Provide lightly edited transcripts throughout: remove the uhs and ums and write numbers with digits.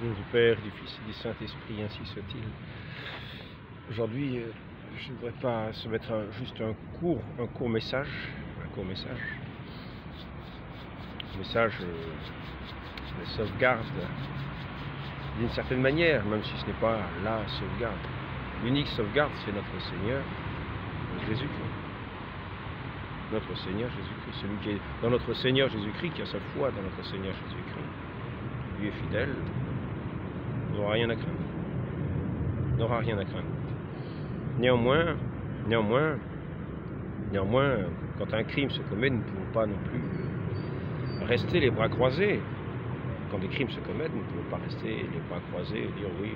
nom du Père, du Fils et du Saint-Esprit, ainsi soit-il. Aujourd'hui, je ne voudrais pas se mettre juste un court message, de sauvegarde, d'une certaine manière, même si ce n'est pas la sauvegarde. L'unique sauvegarde, c'est notre Seigneur Jésus-Christ. Notre Seigneur Jésus-Christ, celui qui est dans notre Seigneur Jésus-Christ, qui a sa foi dans notre Seigneur Jésus-Christ, lui est fidèle, n'aura rien à craindre. N'aura rien à craindre. Néanmoins, quand un crime se commet, nous ne pouvons pas non plus rester les bras croisés. Quand des crimes se commettent, nous ne pouvons pas rester les bras croisés et dire oui,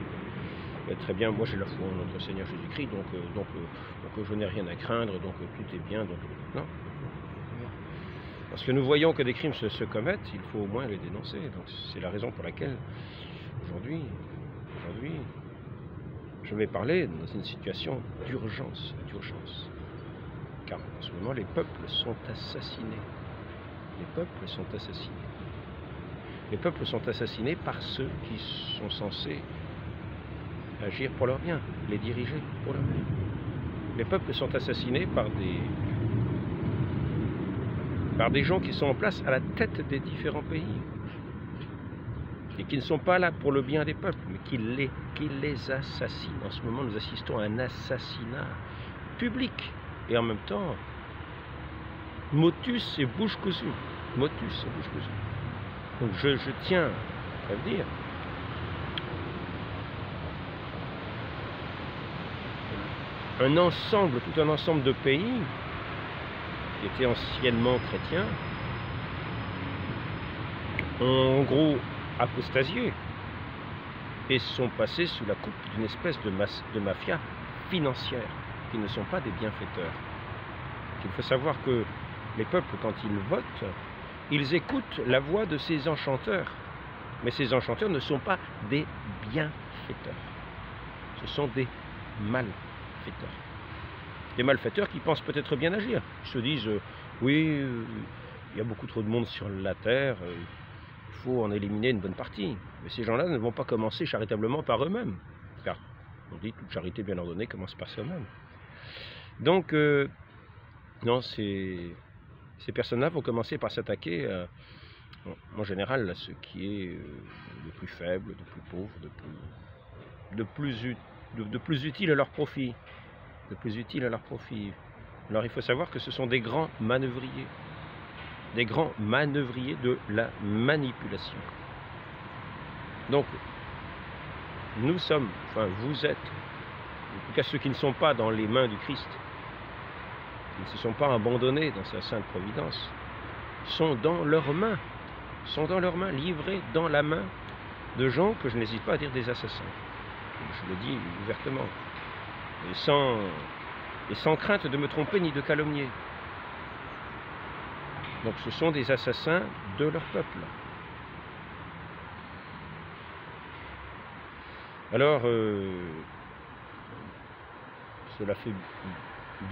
très bien, moi j'ai la foi en notre Seigneur Jésus-Christ, donc je n'ai rien à craindre, donc tout est bien, non. Parce que nous voyons que des crimes se commettent, il faut au moins les dénoncer. Donc c'est la raison pour laquelle aujourd'hui, je vais parler dans une situation d'urgence, car en ce moment les peuples sont assassinés. Les peuples sont assassinés par ceux qui sont censés agir pour leur bien, les diriger pour leur bien. Les peuples sont assassinés par des gens qui sont en place à la tête des différents pays et qui ne sont pas là pour le bien des peuples, mais qui les assassinent. En ce moment, nous assistons à un assassinat public et en même temps, motus et bouche cousue. Donc je tiens à prévenir tout un ensemble de pays qui étaient anciennement chrétiens, ont en gros apostasié et sont passés sous la coupe d'une espèce de mafia financière, qui ne sont pas des bienfaiteurs. Il faut savoir que les peuples, quand ils votent, ils écoutent la voix de ces enchanteurs. Mais ces enchanteurs ne sont pas des bienfaiteurs. Ce sont des malfaiteurs. Des malfaiteurs qui pensent peut-être bien agir. Ils se disent, oui, il y a beaucoup trop de monde sur la terre, il faut en éliminer une bonne partie. Mais ces gens-là ne vont pas commencer charitablement par eux-mêmes. Car, on dit, toute charité bien ordonnée commence par soi-même. Donc, non, ces personnes-là vont commencer par s'attaquer, en général, à ce qui est le plus faible, le plus pauvre, de plus utile à leur profit. Alors il faut savoir que ce sont des grands manœuvriers de la manipulation. Donc, nous sommes, enfin vous êtes, en tout cas ceux qui ne sont pas dans les mains du Christ, qui ne se sont pas abandonnés dans sa sainte providence, sont dans leurs mains, livrés dans la main de gens que je n'hésite pas à dire des assassins. Je le dis ouvertement, et sans crainte de me tromper ni de calomnier. Donc ce sont des assassins de leur peuple. Alors, cela fait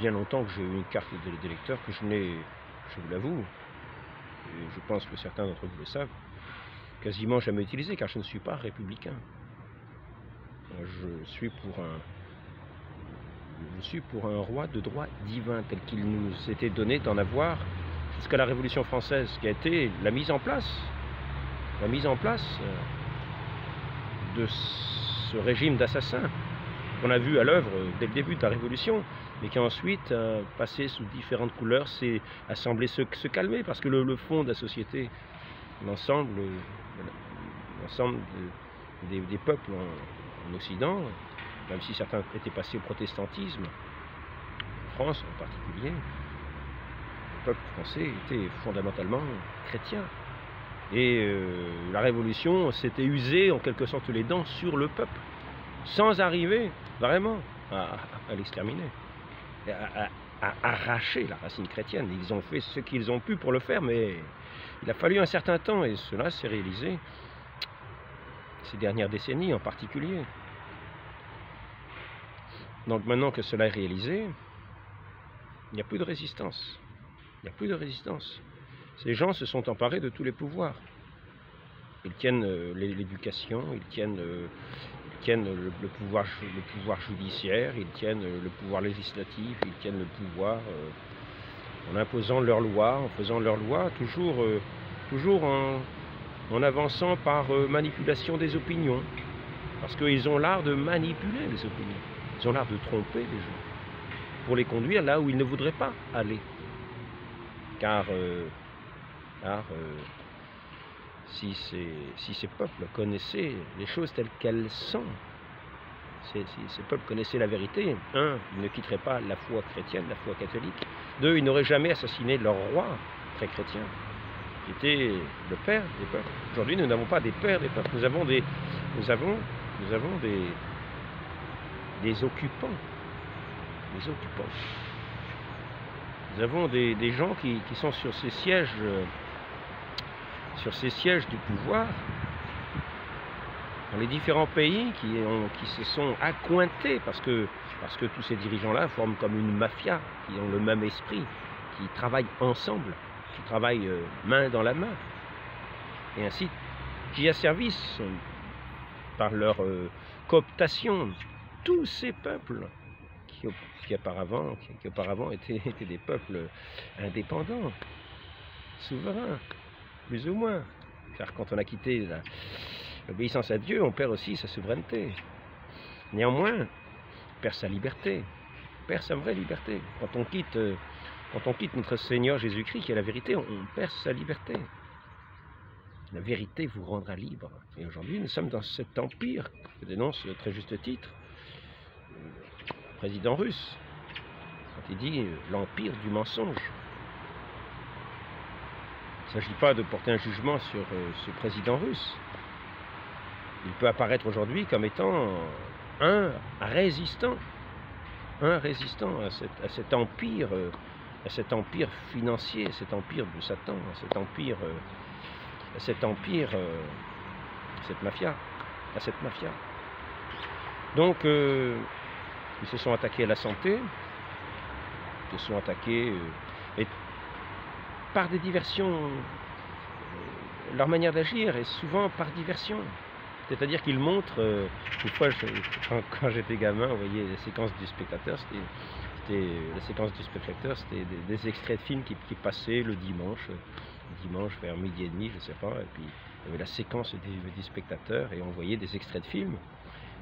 bien longtemps que j'ai eu une carte d'électeur que je n'ai, je vous l'avoue, et je pense que certains d'entre vous le savent, quasiment jamais utilisé, car je ne suis pas républicain. Je suis pour un roi de droit divin, tel qu'il nous était donné d'en avoir jusqu'à la Révolution française, qui a été la mise en place de ce régime d'assassins qu'on a vu à l'œuvre dès le début de la Révolution, mais qui ensuite, passé sous différentes couleurs, a semblé se calmer, parce que le fond de la société, l'ensemble des peuples en Occident, même si certains étaient passés au protestantisme, en France en particulier, le peuple français était fondamentalement chrétien. Et la Révolution s'était usée en quelque sorte les dents sur le peuple, sans arriver vraiment à l'exterminer, à arracher la racine chrétienne. Ils ont fait ce qu'ils ont pu pour le faire, mais il a fallu un certain temps, et cela s'est réalisé ces dernières décennies en particulier. Donc maintenant que cela est réalisé, il n'y a plus de résistance. Ces gens se sont emparés de tous les pouvoirs. Ils tiennent l'éducation, ils tiennent le pouvoir judiciaire, ils tiennent le pouvoir législatif, ils tiennent le pouvoir en imposant leurs lois, en faisant leurs lois, toujours en avançant par manipulation des opinions. Parce qu'ils ont l'art de manipuler les opinions. Ils ont l'art de tromper les gens pour les conduire là où ils ne voudraient pas aller. Car si ces peuples connaissaient les choses telles qu'elles sont, si ces peuples connaissaient la vérité, un, ils ne quitteraient pas la foi chrétienne, la foi catholique. Deux, ils n'auraient jamais assassiné leur roi, très chrétien, qui était le père des peuples. Aujourd'hui, nous n'avons pas des pères des peuples, nous avons des occupants. Des occupants. Nous avons des gens qui sont sur ces sièges du pouvoir dans les différents pays qui se sont accointés parce que tous ces dirigeants-là forment comme une mafia, qui ont le même esprit, qui travaillent ensemble, qui travaillent main dans la main, et ainsi qui asservissent par leur cooptation tous ces peuples qui auparavant étaient des peuples indépendants, souverains, plus ou moins. Car quand on a quitté l'obéissance à Dieu, on perd aussi sa souveraineté. Néanmoins, on perd sa liberté, on perd sa vraie liberté. Quand on quitte notre Seigneur Jésus-Christ, qui est la vérité, on perd sa liberté. La vérité vous rendra libre. Et aujourd'hui, nous sommes dans cet empire que dénonce le très juste titre le président russe, quand il dit l'empire du mensonge. Il ne s'agit pas de porter un jugement sur ce président russe. Il peut apparaître aujourd'hui comme étant un résistant à cet empire financier, cet empire de Satan, à cette mafia. Donc, ils se sont attaqués à la santé, ils se sont attaqués par des diversions. Leur manière d'agir est souvent par diversion. C'est-à-dire qu'ils montrent, une fois, quand j'étais gamin, vous voyez, les séquences du spectateur, c'était des extraits de films qui passaient le dimanche vers midi et demi, je ne sais pas, et puis il y avait la séquence du spectateur, et on voyait des extraits de films.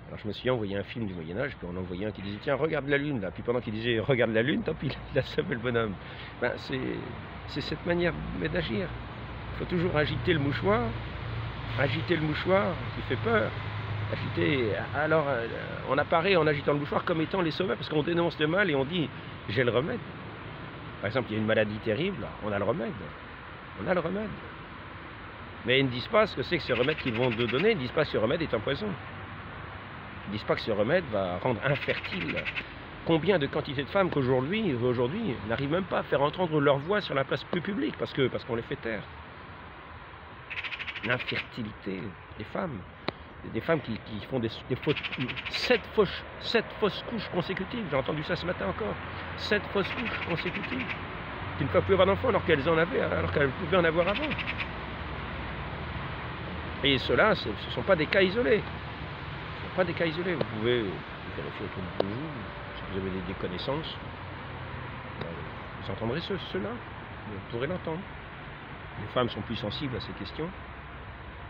Alors je me suis envoyé un film du Moyen-Âge, puis on envoyait un qui disait tiens, regarde la lune là, puis pendant qu'il disait regarde la lune, tant pis, il a sauvé le bonhomme. Ben, c'est cette manière d'agir. Il faut toujours agiter le mouchoir qui fait peur. Alors on apparaît en agitant le mouchoir comme étant les sauveurs, parce qu'on dénonce le mal et on dit j'ai le remède. Par exemple, il y a une maladie terrible, on a le remède. Mais ils ne disent pas ce que c'est que ce remède qu'ils vont nous donner, ils ne disent pas que ce remède est un poison. Ils ne disent pas que ce remède va rendre infertile. Combien de quantités de femmes qu'aujourd'hui n'arrivent même pas à faire entendre leur voix sur la place plus publique parce qu'on les fait taire. L'infertilité des femmes qui font sept fausses couches consécutives. J'ai entendu ça ce matin encore. 7 fausses couches consécutives qui ne peuvent plus avoir d'enfants alors qu'elles pouvaient en avoir avant. Et ceux-là, ce ne sont pas des cas isolés. Vous pouvez vérifier autour de vous, si vous avez des connaissances, vous entendrez cela, vous pourrez l'entendre. Les femmes sont plus sensibles à ces questions,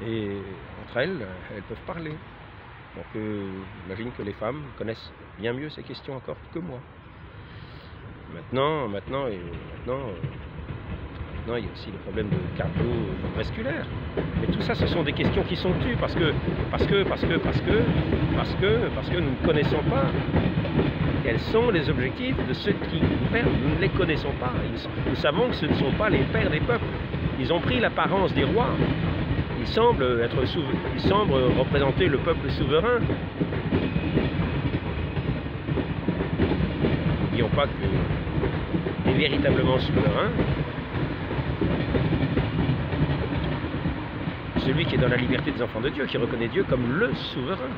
et entre elles peuvent parler. Donc j'imagine que les femmes connaissent bien mieux ces questions encore que moi. Maintenant, il y a aussi le problème de cardiovasculaire. Mais tout ça, ce sont des questions qui sont tues parce que nous ne connaissons pas quels sont les objectifs de ceux qui gouvernent. Nous ne les connaissons pas. Nous savons que ce ne sont pas les pères des peuples. Ils ont pris l'apparence des rois. Ils semblent représenter le peuple souverain. N'oublions pas que les véritablement souverains, celui qui est dans la liberté des enfants de Dieu, qui reconnaît Dieu comme le souverain,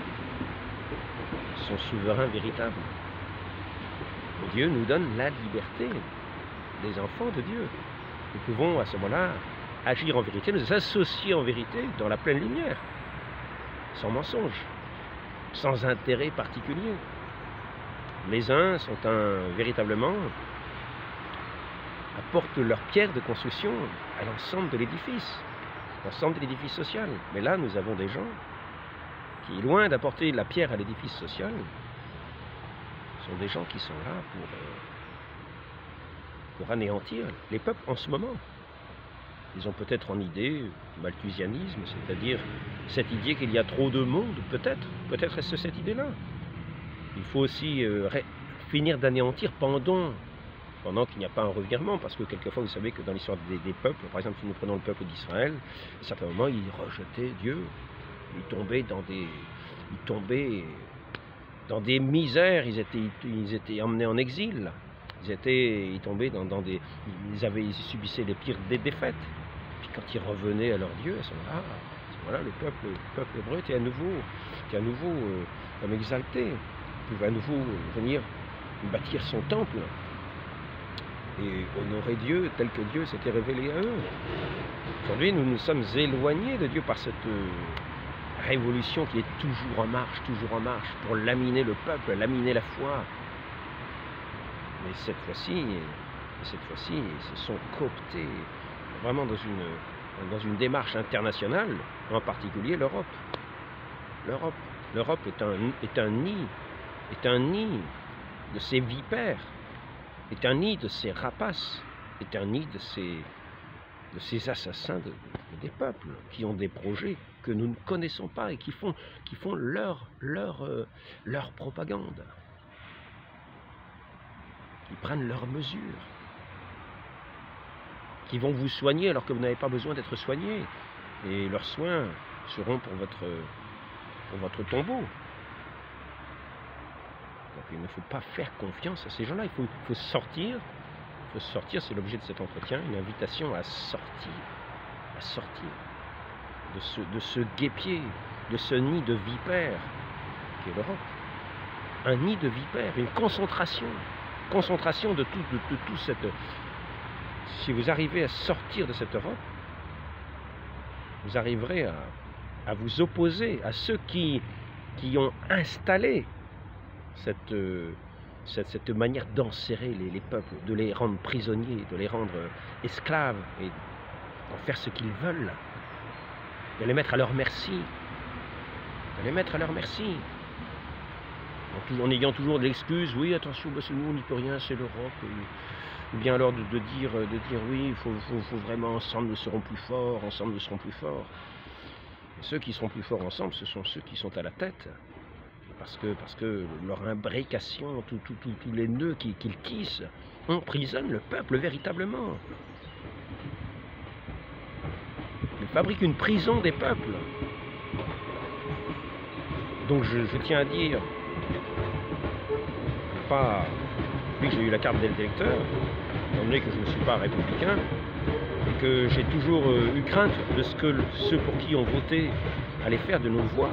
son souverain véritable. Dieu nous donne la liberté des enfants de Dieu. Nous pouvons à ce moment-là agir en vérité, nous associer en vérité dans la pleine lumière, sans mensonge, sans intérêt particulier. Les uns sont véritablement apportent leur pierre de construction à l'ensemble de l'édifice social. Mais là, nous avons des gens qui, loin d'apporter la pierre à l'édifice social, sont des gens qui sont là pour anéantir les peuples en ce moment. Ils ont peut-être en idée le malthusianisme, c'est-à-dire cette idée qu'il y a trop de monde, peut-être est-ce cette idée-là. Il faut aussi finir d'anéantir pendant qu'il n'y a pas un revirement, parce que quelquefois vous savez que dans l'histoire des peuples, par exemple si nous prenons le peuple d'Israël, à un certain moment ils rejetaient Dieu, ils tombaient dans des misères, ils étaient emmenés en exil, ils tombaient ils subissaient les pires des défaites. Puis quand ils revenaient à leur Dieu, à ce moment-là, le peuple hébreu était à nouveau comme exalté, il pouvait à nouveau venir bâtir son temple et honorer Dieu tel que Dieu s'était révélé à eux. Aujourd'hui, nous nous sommes éloignés de Dieu par cette révolution qui est toujours en marche, pour laminer le peuple, laminer la foi. Mais cette fois-ci, ils se sont cooptés vraiment dans une démarche internationale, en particulier l'Europe. L'Europe est un nid de ces vipères, est un nid de ces rapaces, est un nid de ces assassins des peuples qui ont des projets que nous ne connaissons pas et qui font leur propagande, qui prennent leurs mesures, qui vont vous soigner alors que vous n'avez pas besoin d'être soigné, et leurs soins seront pour votre tombeau. Donc il ne faut pas faire confiance à ces gens-là, il faut sortir. Il faut sortir, c'est l'objet de cet entretien, une invitation à sortir de ce guêpier, de ce nid de vipères qui est l'Europe. Un nid de vipères, une concentration de tout cette... Si vous arrivez à sortir de cette Europe, vous arriverez à vous opposer à ceux qui ont installé cette manière d'enserrer les peuples, de les rendre prisonniers, de les rendre esclaves, et d'en faire ce qu'ils veulent, de les mettre à leur merci, en ayant toujours l'excuse, oui, attention, c'est nous, on n'y peut rien, c'est l'Europe, ou bien alors de dire oui, il faut vraiment, ensemble nous serons plus forts, Et ceux qui seront plus forts ensemble, ce sont ceux qui sont à la tête, parce que leur imbrication, tous les nœuds qu'ils tissent, emprisonnent le peuple véritablement. Ils fabriquent une prison des peuples. Donc je tiens à dire, depuis que j'ai eu la carte d'électeur, étant donné que je ne suis pas républicain, et que j'ai toujours eu crainte de ce que ceux pour qui on votait allaient faire de nos voix.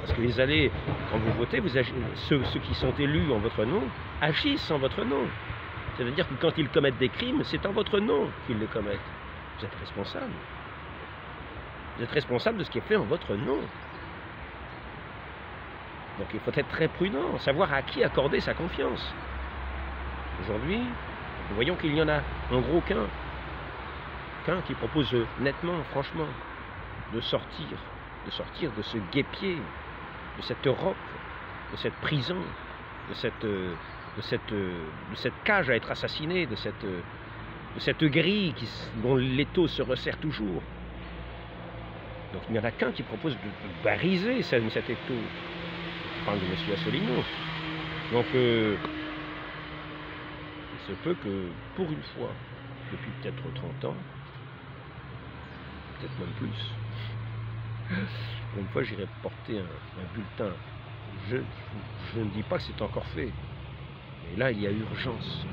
Parce que quand vous votez, ceux qui sont élus en votre nom agissent en votre nom. C'est-à-dire que quand ils commettent des crimes, c'est en votre nom qu'ils les commettent. Vous êtes responsable. Vous êtes responsable de ce qui est fait en votre nom. Donc il faut être très prudent, savoir à qui accorder sa confiance. Aujourd'hui, nous voyons qu'il y en a en gros qu'un qui propose nettement, franchement, de sortir de ce guêpier, de cette Europe, de cette prison, de cette cage à être assassiné, de cette grille dont l'étau se resserre toujours. Donc il n'y en a qu'un qui propose de bariser cet étau. Je parle de M. Asselineau. Donc il se peut que pour une fois, depuis peut-être 30 ans, peut-être même plus, pour une fois j'irai porter un bulletin. Je ne dis pas que c'est encore fait. Et là il y a urgence.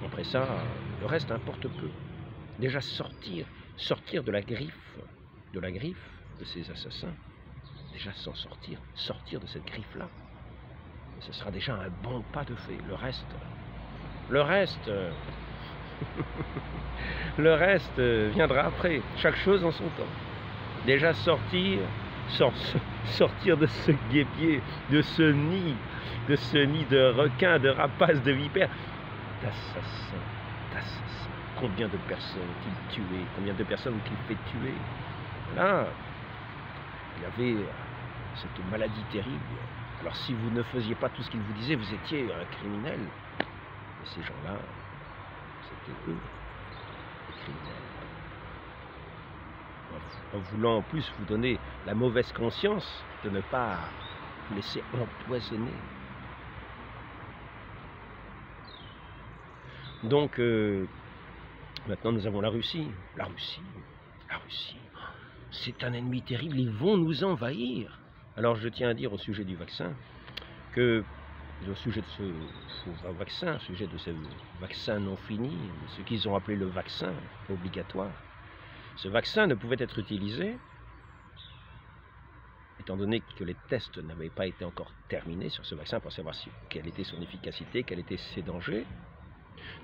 Après ça, le reste importe peu. Déjà sortir de la griffe de ces assassins, déjà s'en sortir de cette griffe-là. Ce sera déjà un bon pas de fait. Le reste, Le reste viendra après, chaque chose en son temps. Déjà sortir de ce guêpier, de ce nid de requins, de rapaces, de vipères, d'assassins. Combien de personnes qu'il tuait, combien de personnes qu'il fait tuer. Là, il y avait cette maladie terrible. Alors si vous ne faisiez pas tout ce qu'il vous disait, vous étiez un criminel. Et ces gens-là, c'était eux, les criminels. En voulant en plus vous donner la mauvaise conscience de ne pas vous laisser empoisonner. Donc, maintenant nous avons la Russie. La Russie, c'est un ennemi terrible, ils vont nous envahir. Alors je tiens à dire au sujet du vaccin, que au sujet de ce vaccin, au sujet de ce vaccin non fini, ce qu'ils ont appelé le vaccin obligatoire, ce vaccin ne pouvait être utilisé, étant donné que les tests n'avaient pas été encore terminés sur ce vaccin pour savoir quelle était son efficacité, quels étaient ses dangers,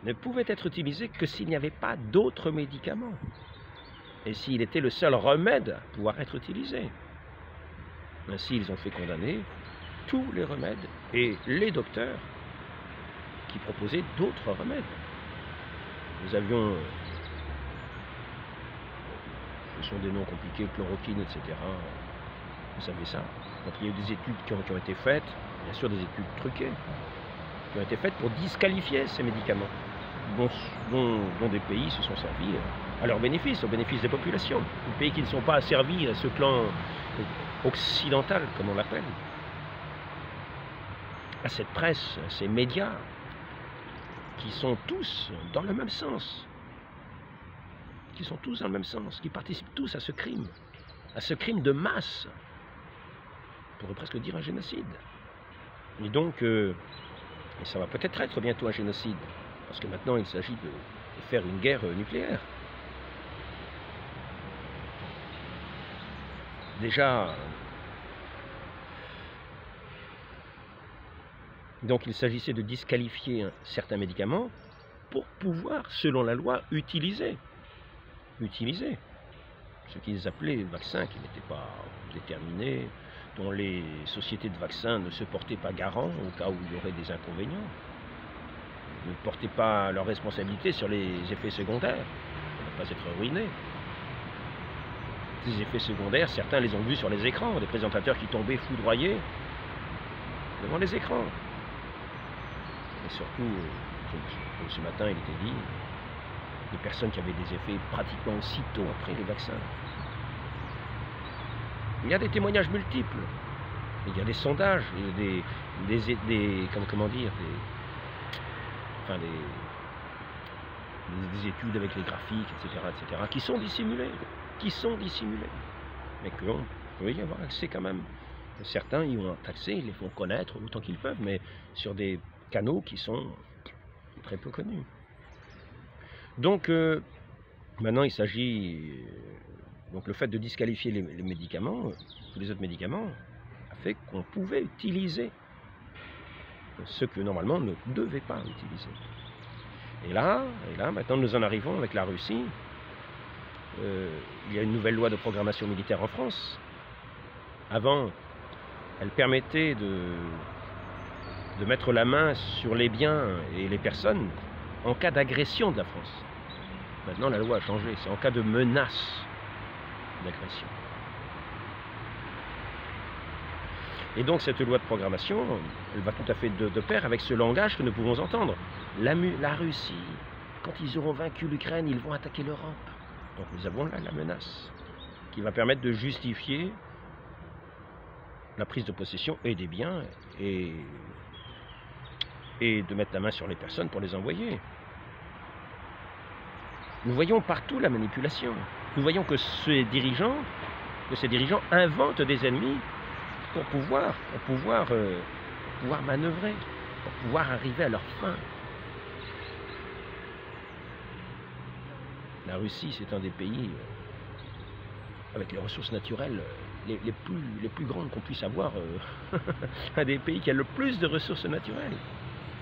ne pouvait être utilisé que s'il n'y avait pas d'autres médicaments. Et s'il était le seul remède à pouvoir être utilisé. Ainsi, ils ont fait condamner tous les remèdes et les docteurs qui proposaient d'autres remèdes. Nous avions, ce sont des noms compliqués, chloroquine, etc. Vous savez ça. Donc il y a eu des études qui ont été faites, bien sûr des études truquées, qui ont été faites pour disqualifier ces médicaments, dont des pays se sont servis à leur bénéfice, au bénéfice des populations. Des pays qui ne sont pas asservis à ce clan occidental, comme on l'appelle, à cette presse, à ces médias, qui sont tous dans le même sens, qui participent tous à ce crime de masse, on pourrait presque dire un génocide. Et donc, et ça va peut-être être bientôt un génocide, parce que maintenant il s'agit de faire une guerre nucléaire. Déjà, donc il s'agissait de disqualifier certains médicaments pour pouvoir, selon la loi, utiliser ce qu'ils appelaient vaccins qui n'étaient pas déterminés, dont les sociétés de vaccins ne se portaient pas garant au cas où il y aurait des inconvénients, ne portaient pas leur responsabilité sur les effets secondaires, pour ne pas être ruinés. Ces effets secondaires, certains les ont vus sur les écrans, des présentateurs qui tombaient foudroyés devant les écrans. Et surtout, ce matin, il était dit, des personnes qui avaient des effets pratiquement aussitôt après les vaccins. Il y a des témoignages multiples, il y a des sondages, il y a des études avec les graphiques, etc., qui sont dissimulés, mais qu'on peut y avoir accès quand même. Certains y ont accès, ils les font connaître autant qu'ils peuvent, mais sur des canaux qui sont très peu connus. Donc, maintenant il s'agit, donc le fait de disqualifier les médicaments, tous les autres médicaments, a fait qu'on pouvait utiliser ce que normalement on ne devait pas utiliser. Et là, maintenant nous en arrivons avec la Russie. Il y a une nouvelle loi de programmation militaire en France. Avant, elle permettait de mettre la main sur les biens et les personnes en cas d'agression de la France. Maintenant, la loi a changé, c'est en cas de menace d'agression. Et donc, cette loi de programmation, elle va tout à fait de pair avec ce langage que nous pouvons entendre. La Russie, quand ils auront vaincu l'Ukraine, ils vont attaquer l'Europe. Donc, nous avons là la menace qui va permettre de justifier la prise de possession et des biens et de mettre la main sur les personnes pour les envoyer. Nous voyons partout la manipulation. Nous voyons que ces dirigeants inventent des ennemis pour pouvoir manœuvrer, pour pouvoir arriver à leur fin. La Russie, c'est un des pays avec les ressources naturelles les plus grandes qu'on puisse avoir, un des pays qui a le plus de ressources naturelles.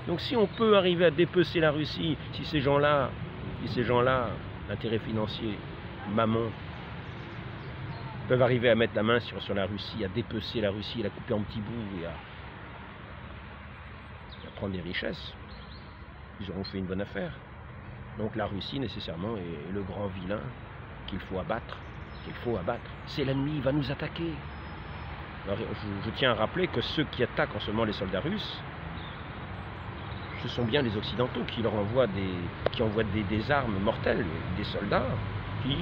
Donc si on peut arriver à dépecer la Russie, si ces gens-là si ces gens-là, l'intérêt financier, mammon, peuvent arriver à mettre la main sur la Russie, à dépecer la Russie, à la couper en petits bouts et à prendre des richesses, ils auront fait une bonne affaire. Donc la Russie, nécessairement, est le grand vilain qu'il faut abattre. C'est l'ennemi, il va nous attaquer. Alors, je tiens à rappeler que ceux qui attaquent en ce moment les soldats russes, ce sont bien les Occidentaux qui leur envoient des armes mortelles, des soldats qui,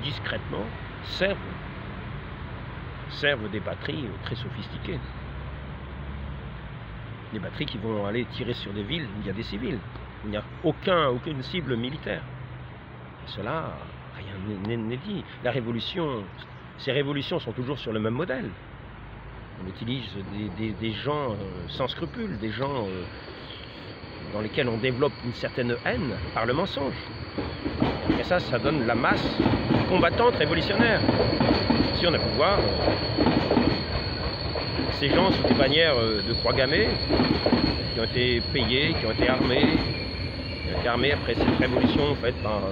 discrètement, servent des batteries très sophistiquées. Des batteries qui vont aller tirer sur des villes où il y a des civils. Il n'y a aucune cible militaire. Et cela, rien n'est dit. Ces révolutions sont toujours sur le même modèle. On utilise des gens sans scrupules, des gens dans lesquels on développe une certaine haine par le mensonge. Et ça donne la masse combattante révolutionnaire. Si on a pu voir ces gens sous des bannières de croix gammées, qui ont été payés, qui ont été armés, après cette révolution faite par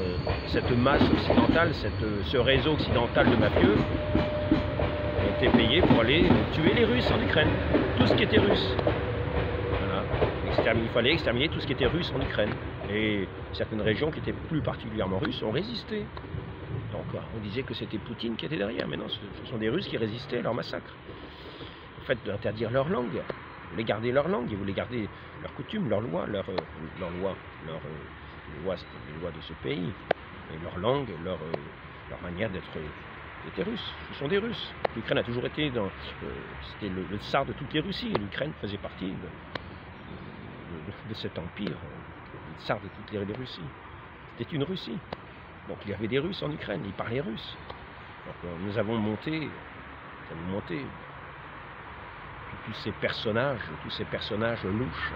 cette masse occidentale, ce réseau occidental de mafieux, ont été payés pour aller tuer les Russes en Ukraine, tout ce qui était russe. Voilà. Il fallait exterminer tout ce qui était russe en Ukraine. Et certaines régions qui étaient plus particulièrement russes ont résisté. Donc on disait que c'était Poutine qui était derrière, mais non, ce sont des Russes qui résistaient à leur massacre. Le fait d'interdire leur langue, ils voulaient garder leur langue, ils voulaient garder leurs coutumes, leurs lois, les lois de ce pays, et leur langue, leur manière d'être russes. Ce sont des Russes. L'Ukraine a toujours été c'était le tsar de toutes les Russies, et l'Ukraine faisait partie de cet empire, le tsar de toutes les Russies. C'était une Russie. Donc il y avait des Russes en Ukraine, ils parlaient russe. Donc nous avons monté tous ces personnages louches,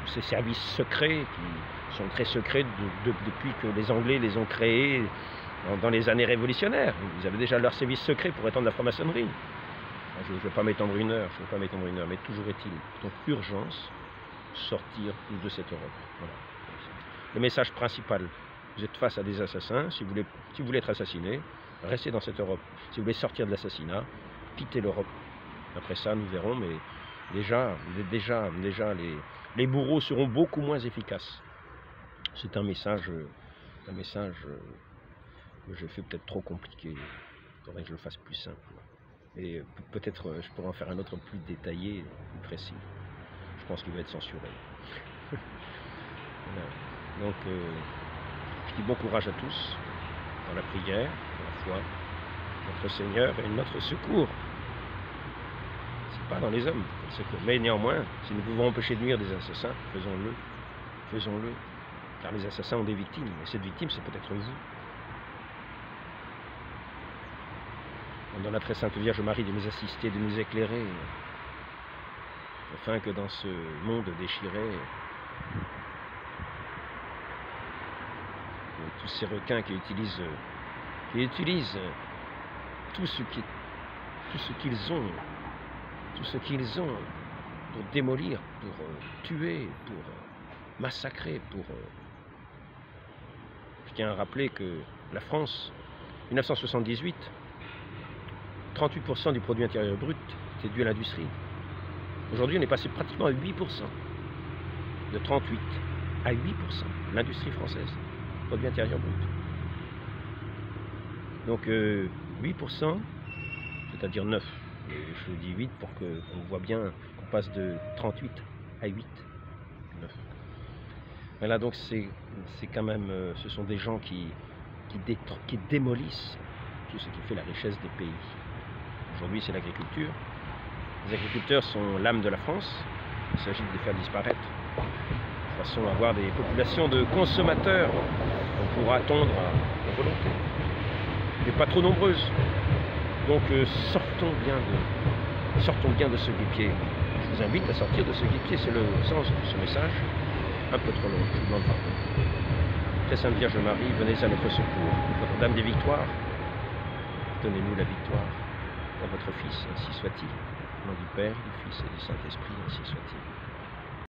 tous ces services secrets qui sont très secrets depuis que les Anglais les ont créés dans les années révolutionnaires. Ils avaient déjà leur service secret pour étendre la franc-maçonnerie. Je ne vais pas m'étendre une heure, mais toujours est-il, donc urgence, sortir de cette Europe. Voilà. Le message principal, vous êtes face à des assassins, si vous voulez être assassiné, restez dans cette Europe. Si vous voulez sortir de l'assassinat, quittez l'Europe. Après ça, nous verrons, mais déjà les bourreaux seront beaucoup moins efficaces. C'est un message que je fais peut-être trop compliqué. Il faudrait que je le fasse plus simple. Et peut-être je pourrais en faire un autre plus détaillé, plus précis. Je pense qu'il va être censuré. Voilà. Donc, je dis bon courage à tous, dans la prière, dans la foi, notre Seigneur est notre secours. C'est pas dans les hommes, mais néanmoins, si nous pouvons empêcher de nuire des assassins, faisons-le. Car les assassins ont des victimes, et cette victime, c'est peut-être vous. Dans la très sainte Vierge Marie de nous assister, de nous éclairer, afin que dans ce monde déchiré, tous ces requins qui utilisent tout ce qu'ils ont pour démolir, pour tuer, pour massacrer, Je tiens à rappeler que la France, 1978, 38% du produit intérieur brut était dû à l'industrie. Aujourd'hui, on est passé pratiquement à 8%. De 38 à 8%, l'industrie française, produit intérieur brut. Donc 8%, c'est-à-dire 9. Je dis 8 pour qu'on voit bien qu'on passe de 38 à 8. 9. Voilà, donc c'est quand même, ce sont des gens qui démolissent tout ce qui fait la richesse des pays. Aujourd'hui, c'est l'agriculture. Les agriculteurs sont l'âme de la France. Il s'agit de les faire disparaître, de façon à avoir des populations de consommateurs qu'on pourra attendre à volonté, mais pas trop nombreuses. Donc sortons bien de ce guêpier. Je vous invite à sortir de ce guêpier, c'est le sens de ce message. Un peu trop long, je vous demande pardon. Très Sainte Vierge Marie, venez à notre secours. Notre-Dame des Victoires, donnez-nous la victoire. Dans votre Fils, ainsi soit-il. Au nom du Père, du Fils et du Saint-Esprit, ainsi soit-il.